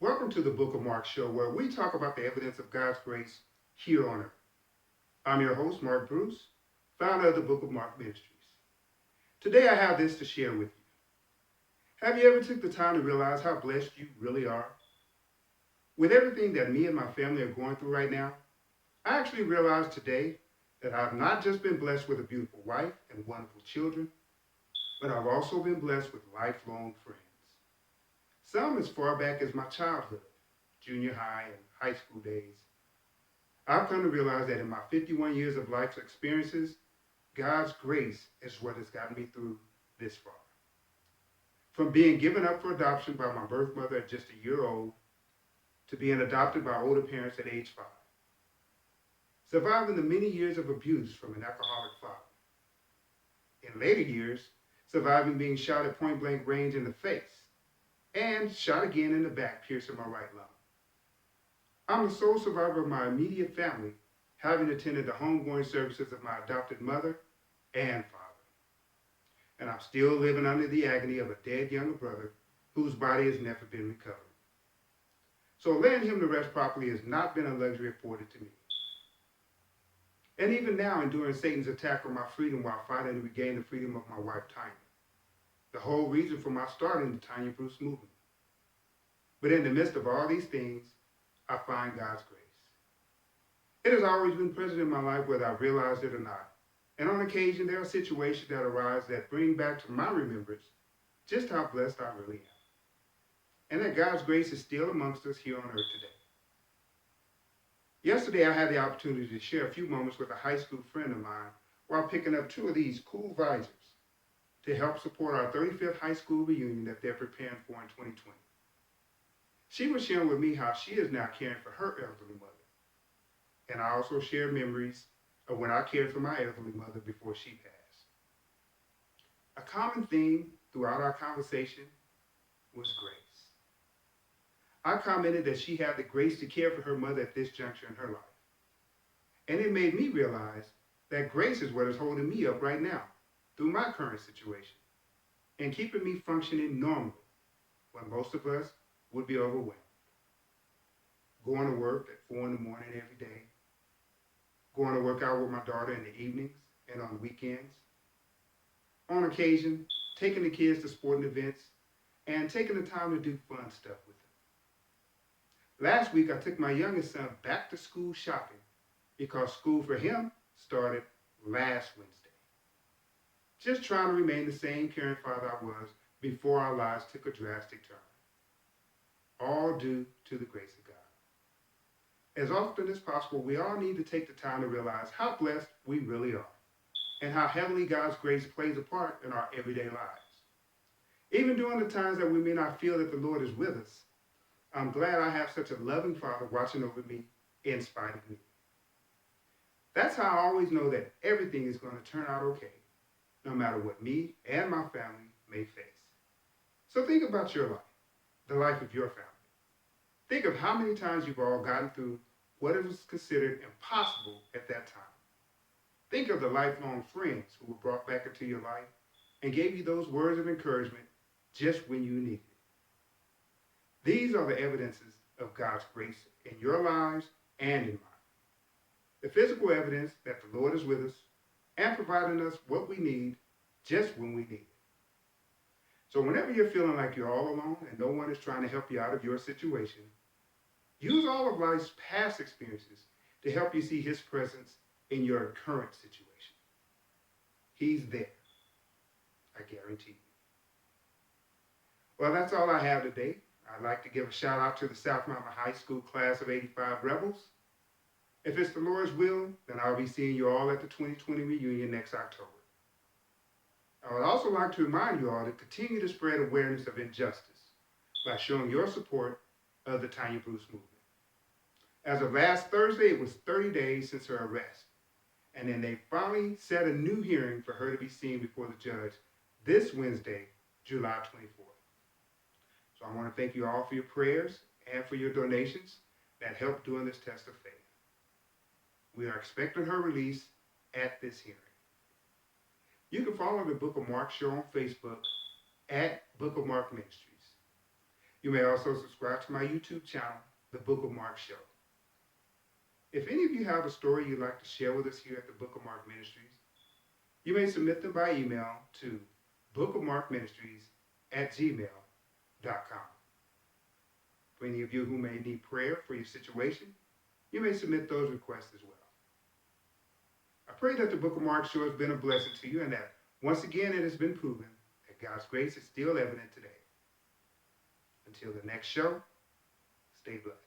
Welcome to the Book of Mark show, where we talk about the evidence of God's grace here on earth. I'm your host, Mark Bruce, founder of the Book of Mark Ministries. Today I have this to share with you. Have you ever took the time to realize how blessed you really are? With everything that me and my family are going through right now, I actually realized today that I've not just been blessed with a beautiful wife and wonderful children, but I've also been blessed with lifelong friends. Some as far back as my childhood, junior high and high school days. I've come to realize that in my 51 years of life's experiences, God's grace is what has gotten me through this far. From being given up for adoption by my birth mother at just a year old, to being adopted by older parents at age 5. Surviving the many years of abuse from an alcoholic father. In later years, surviving being shot at point blank range in the face, and shot again in the back, piercing my right lung. I'm the sole survivor of my immediate family, having attended the homegoing services of my adopted mother and father. And I'm still living under the agony of a dead younger brother whose body has never been recovered. So laying him to rest properly has not been a luxury afforded to me. And even now, enduring Satan's attack on my freedom while fighting to regain the freedom of my wife, Tanya. The whole reason for my starting the Tanya Bruce movement. But in the midst of all these things, I find God's grace. It has always been present in my life whether I realize it or not. And on occasion, there are situations that arise that bring back to my remembrance just how blessed I really am. And that God's grace is still amongst us here on earth today. Yesterday, I had the opportunity to share a few moments with a high school friend of mine while picking up 2 of these cool visors to help support our 35th high school reunion that they're preparing for in 2020. She was sharing with me how she is now caring for her elderly mother. And I also shared memories of when I cared for my elderly mother before she passed. A common theme throughout our conversation was grace. I commented that she had the grace to care for her mother at this juncture in her life. And it made me realize that grace is what is holding me up right now through my current situation and keeping me functioning normally when most of us would be overwhelmed. Going to work at 4 in the morning every day. Going to work out with my daughter in the evenings and on weekends. On occasion, taking the kids to sporting events and taking the time to do fun stuff with them. Last week, I took my youngest son back to school shopping because school for him started last Wednesday. Just trying to remain the same caring father I was before our lives took a drastic turn. All due to the grace of God. As often as possible, we all need to take the time to realize how blessed we really are and how heavily God's grace plays a part in our everyday lives. Even during the times that we may not feel that the Lord is with us, I'm glad I have such a loving Father watching over me in spite of me. That's how I always know that everything is going to turn out okay, no matter what me and my family may face. So think about your life, the life of your family. Think of how many times you've all gotten through what was considered impossible at that time. Think of the lifelong friends who were brought back into your life and gave you those words of encouragement just when you needed it. These are the evidences of God's grace in your lives and in mine. The physical evidence that the Lord is with us and providing us what we need just when we need it. So whenever you're feeling like you're all alone and no one is trying to help you out of your situation, use all of life's past experiences to help you see His presence in your current situation. He's there. I guarantee you. Well, that's all I have today. I'd like to give a shout out to the South Mountain High School class of '85 Rebels. If it's the Lord's will, then I'll be seeing you all at the 2020 reunion next October. I would also like to remind you all to continue to spread awareness of injustice by showing your support of the Tanya Bruce movement. As of last Thursday, it was 30 days since her arrest, and then they finally set a new hearing for her to be seen before the judge this Wednesday, July 24th. So I want to thank you all for your prayers and for your donations that helped during this test of faith. We are expecting her release at this hearing. You can follow the Book of Mark show on Facebook at Book of Mark Ministries. You may also subscribe to my YouTube channel, The Book of Mark Show. If any of you have a story you'd like to share with us here at the Book of Mark Ministries, you may submit them by email to bookofmarkministries@gmail.com. For any of you who may need prayer for your situation, you may submit those requests as well. I pray that the Book of Mark Show has been a blessing to you and that once again it has been proven that God's grace is still evident today. Until the next show, stay blessed.